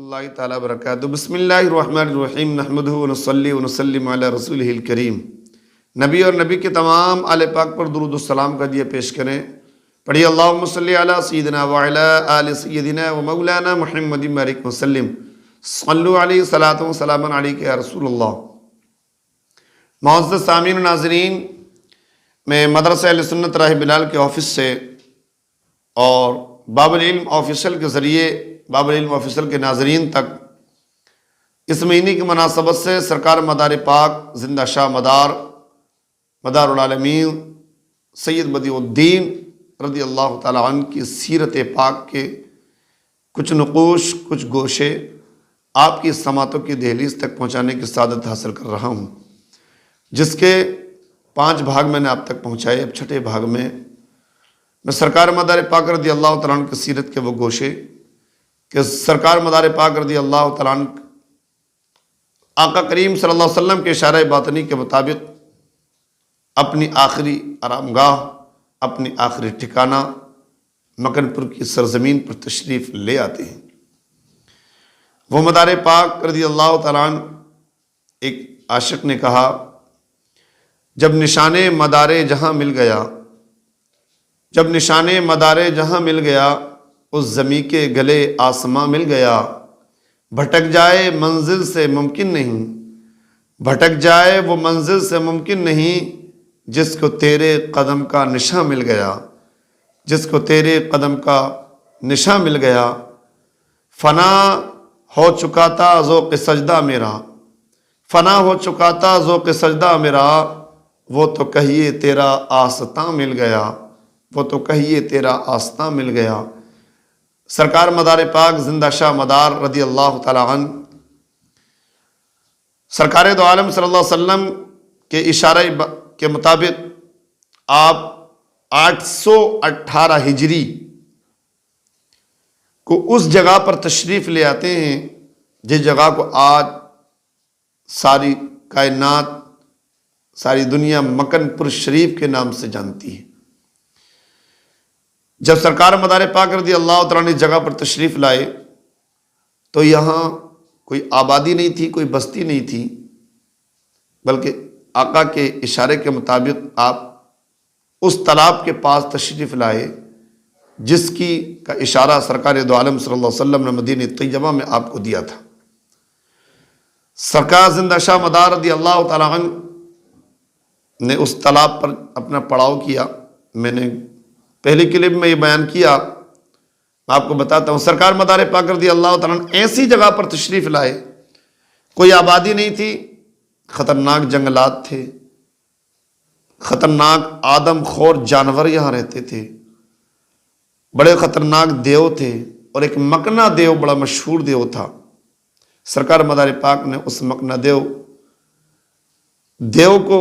اللہ تعالیٰ وبرکاتہ۔ بسم اللہ الرحمن الرحیم، نحمدہ ونصلی ونسلم علی رسولہ الکریم۔ نبی اور نبی کے تمام آل پاک پر درود السلام کا دیا پیش کریں۔ پڑھیے اللہم صلی علی سیدنا وعلی آل سیدنا و مولانا محمد بارک وسلم، صلو علیہ صلاۃ و سلام علیک یا رسول اللہ۔ معزز سامعین و ناظرین، میں مدرسہ اہل سنت راہ بلال کے آفس سے اور باب العلم آفیشل کے ذریعے باب العلم آفیشل کے ناظرین تک اس مہینے کی مناسبت سے سرکار مدار پاک زندہ شاہ مدار العالمین سید بدیع الدین رضی اللہ تعالیٰ عنہ کی سیرت پاک کے کچھ نقوش، کچھ گوشے آپ کی سماعتوں کی دہلیز تک پہنچانے کی سعادت حاصل کر رہا ہوں، جس کے 5 بھاگ میں نے آپ تک پہنچائے۔ اب چھٹے بھاگ میں سرکار مدار پاک رضی اللہ تعالیٰ عنہ کی سیرت کے وہ گوشے کہ سرکار مدار پاک رضی اللہ تعالیٰ عنہ آقا کریم صلی اللہ علیہ وسلم کے اشارہ باطنی کے مطابق اپنی آخری آرام گاہ، اپنی آخری ٹھکانہ مکن پور کی سرزمین پر تشریف لے آتے ہیں۔ وہ مدار پاک رضی اللہ تعالیٰ عنہ، ایک عاشق نے کہا، جب نشان مدار جہاں مل گیا، جب نشان مدار جہاں مل گیا، اس زمیں کے گلے آسماں مل گیا، بھٹک جائے منزل سے ممکن نہیں، بھٹک جائے وہ منزل سے ممکن نہیں، جس کو تیرے قدم کا نشاں مل گیا، جس کو تیرے قدم کا نشاں مل گیا۔ فنا ہو چکا تھا ذوق سجدہ میرا، فنا ہو چکا تھا ذوق سجدہ میرا، وہ تو کہیے تیرا آستاں مل گیا، وہ تو کہیے تیرا آستاں مل گیا۔ سرکار مدار پاک زندہ شاہ مدار رضی اللہ تعالیٰ عنہ سرکار دو عالم صلی اللہ علیہ وسلم کے اشارہ کے مطابق آپ 818 ہجری کو اس جگہ پر تشریف لے آتے ہیں جس جگہ کو آج ساری کائنات، ساری دنیا مکن پور شریف کے نام سے جانتی ہے۔ جب سرکار مدار پاک رضی اللہ تعالیٰ نے جگہ پر تشریف لائے تو یہاں کوئی آبادی نہیں تھی، کوئی بستی نہیں تھی، بلکہ آقا کے اشارے کے مطابق آپ اس تالاب کے پاس تشریف لائے جس کی کا اشارہ سرکار دو عالم صلی اللہ علیہ وسلم نے مدینہ طیبہ میں آپ کو دیا تھا۔ سرکار زندہ شاہ مدار رضی اللہ تعالیٰ عنہ نے اس تالاب پر اپنا پڑاؤ کیا۔ میں نے پہلی کلپ میں یہ بیان کیا، میں آپ کو بتاتا ہوں۔ سرکار مدار پاک رضی اللہ تعالیٰ عنہ ایسی جگہ پر تشریف لائے، کوئی آبادی نہیں تھی، خطرناک جنگلات تھے، خطرناک آدم خور جانور یہاں رہتے تھے، بڑے خطرناک دیو تھے، اور ایک مکنا دیو بڑا مشہور دیو تھا۔ سرکار مدار پاک نے اس مکنا دیو کو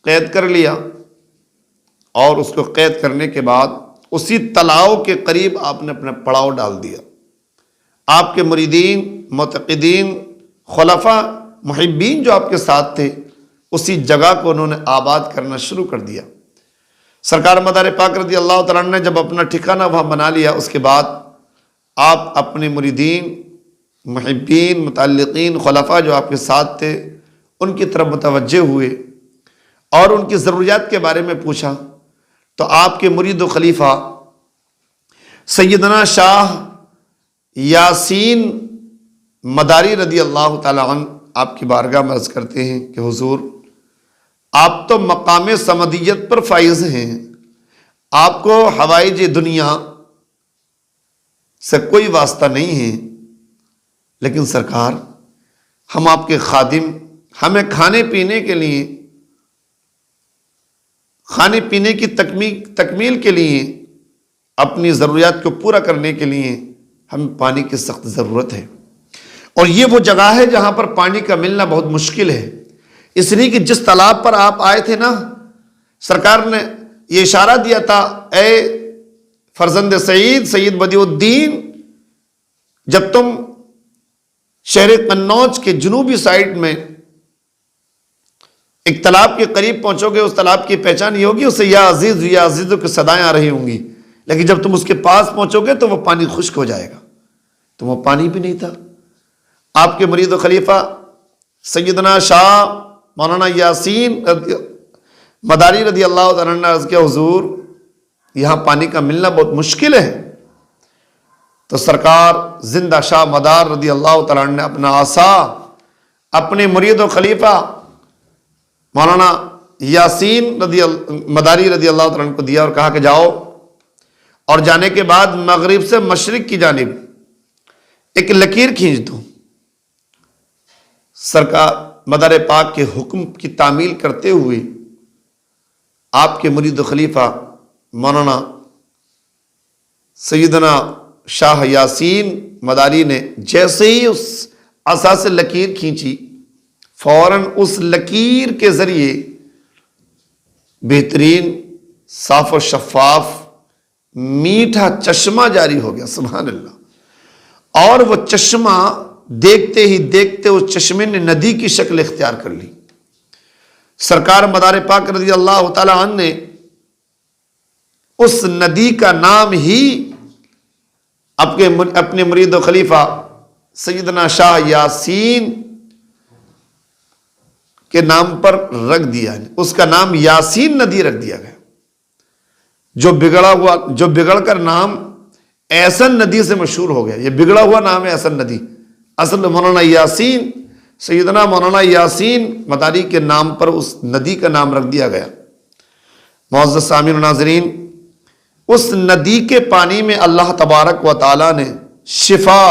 قید کر لیا، اور اس کو قید کرنے کے بعد اسی تلاؤ کے قریب آپ نے اپنا پڑاؤ ڈال دیا۔ آپ کے مریدین، معتقدین، خلفاء، محبین جو آپ کے ساتھ تھے، اسی جگہ کو انہوں نے آباد کرنا شروع کر دیا۔ سرکار مدار پاک رضی اللہ تعالیٰ نے جب اپنا ٹھکانہ وہاں بنا لیا، اس کے بعد آپ اپنے مریدین، محبین، متعلقین، خلفاء جو آپ کے ساتھ تھے، ان کی طرف متوجہ ہوئے اور ان کی ضروریات کے بارے میں پوچھا۔ تو آپ کے مرید و خلیفہ سیدنا شاہ یاسین مداری رضی اللہ تعالیٰ عنہ آپ کی بارگاہ میں عرض کرتے ہیں کہ حضور، آپ تو مقام صمدیت پر فائز ہیں، آپ کو حوائج دنیا سے کوئی واسطہ نہیں ہے، لیکن سرکار ہم آپ کے خادم، ہمیں کھانے پینے کے لیے، کھانے پینے کی تکمیل کے لیے، اپنی ضروریات کو پورا کرنے کے لیے ہمیں پانی کی سخت ضرورت ہے، اور یہ وہ جگہ ہے جہاں پر پانی کا ملنا بہت مشکل ہے۔ اس لیے کہ جس تالاب پر آپ آئے تھے نا، سرکار نے یہ اشارہ دیا تھا، اے فرزند سید بدیع الدین، جب تم شہر قنوج کے جنوبی سائڈ میں ایک تالاب کے قریب پہنچو گے، اس تالاب کی پہچان یہ ہوگی، اسے یا عزیز یا عزیزوں کی صدائیں آ رہی ہوں گی، لیکن جب تم اس کے پاس پہنچو گے تو وہ پانی خشک ہو جائے گا۔ تو وہ پانی بھی نہیں تھا۔ آپ کے مرید و خلیفہ سیدنا شاہ مولانا یاسین مداری رضی اللہ تعالیٰ نے عرض کیا حضور یہاں پانی کا ملنا بہت مشکل ہے، تو سرکار زندہ شاہ مدار رضی اللہ تعالیٰ نے اپنا عصا اپنے مرید و خلیفہ مولانا یاسین مداری رضی اللہ تعالیٰ کو دیا اور کہا کہ جاؤ، اور جانے کے بعد مغرب سے مشرق کی جانب ایک لکیر کھینچ دو۔ سرکار مدار پاک کے حکم کی تعمیل کرتے ہوئے آپ کے مرید و خلیفہ مولانا سیدنا شاہ یاسین مداری نے جیسے ہی اس عصا سے لکیر کھینچی، فوراً اس لکیر کے ذریعے بہترین صاف و شفاف میٹھا چشمہ جاری ہو گیا، سبحان اللہ۔ اور وہ چشمہ دیکھتے ہی دیکھتے اس چشمے نے ندی کی شکل اختیار کر لی۔ سرکار مدار پاک رضی اللہ تعالی عنہ نے اس ندی کا نام ہی اپنے مرید و خلیفہ سیدنا شاہ یاسین کے نام پر رکھ دیا، اس کا نام یاسین ندی رکھ دیا گیا، جو بگڑ کر نام احسن ندی سے مشہور ہو گیا۔ یہ بگڑا ہوا نام ہے احسن ندی، اصل مولانا یاسین سیدنا مولانا یاسین مداری کے نام پر اس ندی کا نام رکھ دیا گیا۔ معزز سامعین و ناظرین، اس ندی کے پانی میں اللہ تبارک و تعالی نے شفا،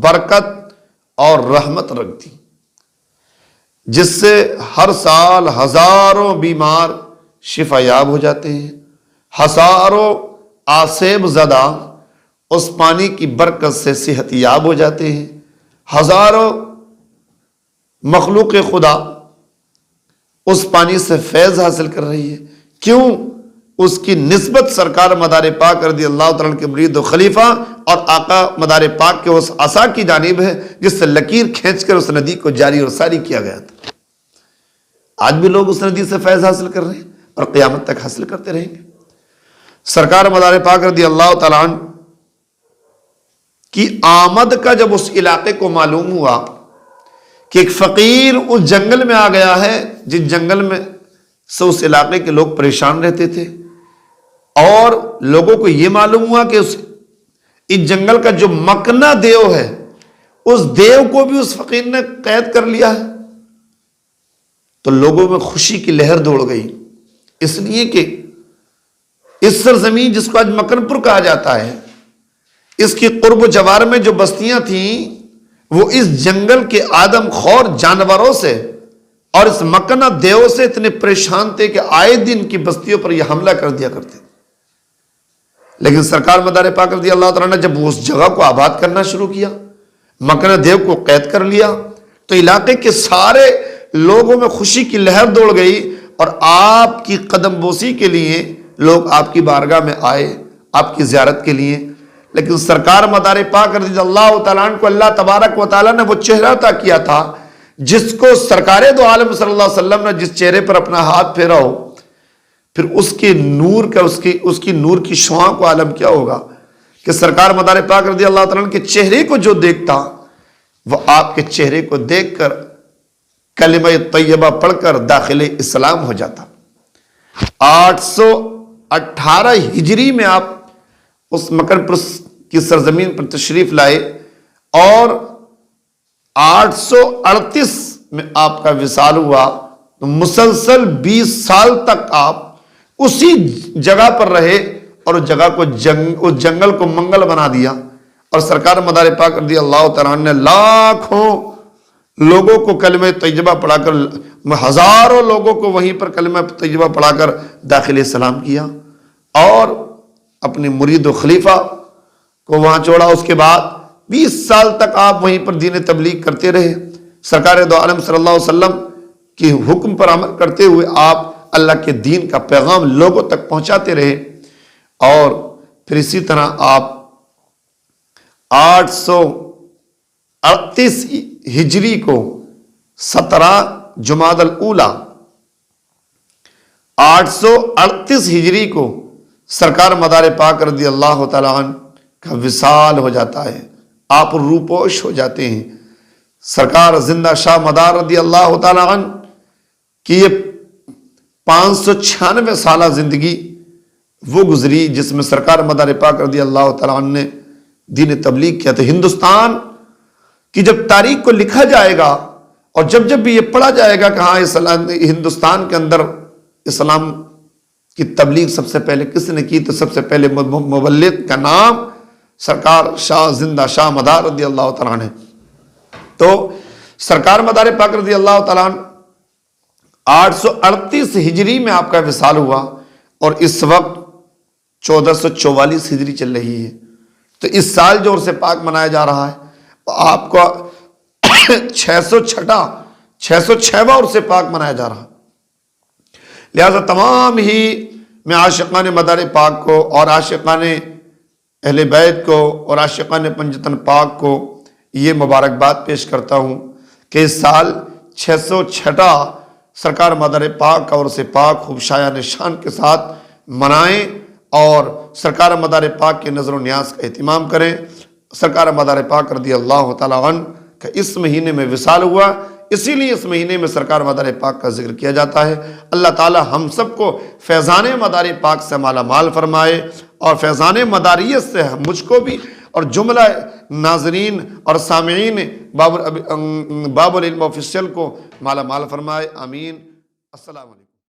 برکت اور رحمت رکھ دی، جس سے ہر سال ہزاروں بیمار شفا یاب ہو جاتے ہیں، ہزاروں آسیب زدہ اس پانی کی برکت سے صحت یاب ہو جاتے ہیں، ہزاروں مخلوق خدا اس پانی سے فیض حاصل کر رہی ہے۔ کیوں؟ اس کی نسبت سرکار مدار پاک رضی اللہ تعالیٰ کے مرید و خلیفہ اور آقا مدار پاک کے اس عصا کی جانب ہے جس سے لکیر کھینچ کر اس ندی کو جاری اور ساری کیا گیا تھا۔ آج بھی لوگ اس ندی سے فیض حاصل کر رہے ہیں اور قیامت تک حاصل کرتے رہیں گے۔ سرکار مدار پاک رضی اللہ تعالیٰ عنہ کی آمد کا جب اس علاقے کو معلوم ہوا کہ ایک فقیر اس جنگل میں آ گیا ہے، جس جنگل میں سے اس علاقے کے لوگ پریشان رہتے تھے، اور لوگوں کو یہ معلوم ہوا کہ اس جنگل کا جو مکنا دیو ہے اس دیو کو بھی اس فقیر نے قید کر لیا ہے، تو لوگوں میں خوشی کی لہر دوڑ گئی، اس لیے کہ اس سرزمین جس کو آج مکن پور کہا جاتا ہے، اس کی قرب و جوار میں جو بستیاں تھیں وہ اس جنگل کے آدم خور جانوروں سے اور اس مکنا دیو سے اتنے پریشان تھے کہ آئے دن کی بستیوں پر یہ حملہ کر دیا کرتے۔ لیکن سرکار مدار پاک رضی اللہ تعالیٰ نے جب اس جگہ کو آباد کرنا شروع کیا، مکنا دیو کو قید کر لیا، تو علاقے کے سارے لوگوں میں خوشی کی لہر دوڑ گئی، اور آپ کی قدم بوسی کے لیے لوگ آپ کی بارگاہ میں آئے، آپ کی زیارت کے لیے۔ لیکن سرکار مدار پاک رضی اللہ تعالیٰ عنہ کو اللہ تبارک و تعالیٰ نے وہ چہرہ عطا کیا تھا جس کو سرکار دو عالم صلی اللہ علیہ وسلم نے جس چہرے پر اپنا ہاتھ پھیرا ہو، پھر اس کے نور کا اس کی نور کی شعاع کو عالم کیا ہوگا کہ سرکار مدار پاک رضی اللہ تعالیٰ عنہ کے چہرے کو جو دیکھتا وہ آپ کے چہرے کو دیکھ کر کلمہ طیبہ پڑھ کر داخل اسلام ہو جاتا۔ 818 ہجری میں آپ اس مکن پور کی سرزمین پر تشریف لائے، اور 838 میں آپ کا وصال ہوا، تو مسلسل 20 سال تک آپ اسی جگہ پر رہے، اور اس جگہ کو اس جنگل کو منگل بنا دیا، اور سرکار مدار پاک رضی اللہ تعالیٰ نے لاکھوں لوگوں کو کلمہ طیبہ پڑھا کر، ہزاروں لوگوں کو وہیں پر کلمہ طیبہ پڑھا کر داخل اسلام کیا، اور اپنے مرید و خلیفہ کو وہاں چھوڑا۔ اس کے بعد 20 سال تک آپ وہیں پر دین تبلیغ کرتے رہے، سرکار دو عالم صلی اللہ علیہ وسلم کی حکم پر عمل کرتے ہوئے آپ اللہ کے دین کا پیغام لوگوں تک پہنچاتے رہے، اور پھر اسی طرح آپ 838 ہجری کو 17 جمادی الاولیٰ 838 ہجری کو سرکار مدار پاک رضی اللہ تعالیٰ عنہ کا وصال ہو جاتا ہے، آپ روپوش ہو جاتے ہیں۔ سرکار زندہ شاہ مدار رضی اللہ تعالیٰ عنہ کی یہ 596 سالہ زندگی وہ گزری جس میں سرکار مدار پاک رضی اللہ تعالیٰ عنہ نے دین تبلیغ کیا تھا۔ ہندوستان کی جب تاریخ کو لکھا جائے گا اور جب بھی یہ پڑھا جائے گا کہ ہاں ہندوستان کے اندر اسلام کی تبلیغ سب سے پہلے کس نے کی، تو سب سے پہلے مبلغ کا نام سرکار شاہ زندہ شاہ مدار رضی اللہ تعالیٰ عنہ۔ تو سرکار مدار پاک رضی اللہ تعالیٰ عنہ 838 ہجری میں آپ کا وصال ہوا اور اس وقت 1444 ہجری چل رہی ہے۔ تو اس سال جو عرص پاک منایا جا رہا ہے آپ کا 606واں عرص پاک منایا جا رہا ہے۔ لہذا تمام ہی میں عاشقان مدار پاک کو اور عاشقان اہل بیت کو اور عاشقان پنجتن پاک کو یہ مبارکباد پیش کرتا ہوں کہ اس سال 606 سرکار مدار پاک کا عرص پاک خوب شایان شان کے ساتھ منائیں اور سرکار مدار پاک کے نظر و نیاز کا اہتمام کریں۔ سرکار مدار پاک رضی اللہ تعالیٰ عنہ کا اس مہینے میں وصال ہوا، اسی لیے اس مہینے میں سرکار مدار پاک کا ذکر کیا جاتا ہے۔ اللہ تعالیٰ ہم سب کو فیضان مدار پاک سے مالا مال فرمائے اور فیضان مداریت سے مجھ کو بھی اور جملہ ناظرین اور سامعین باب العلم آفیشیل کو مالا مال فرمائے، آمین۔ السلام علیکم۔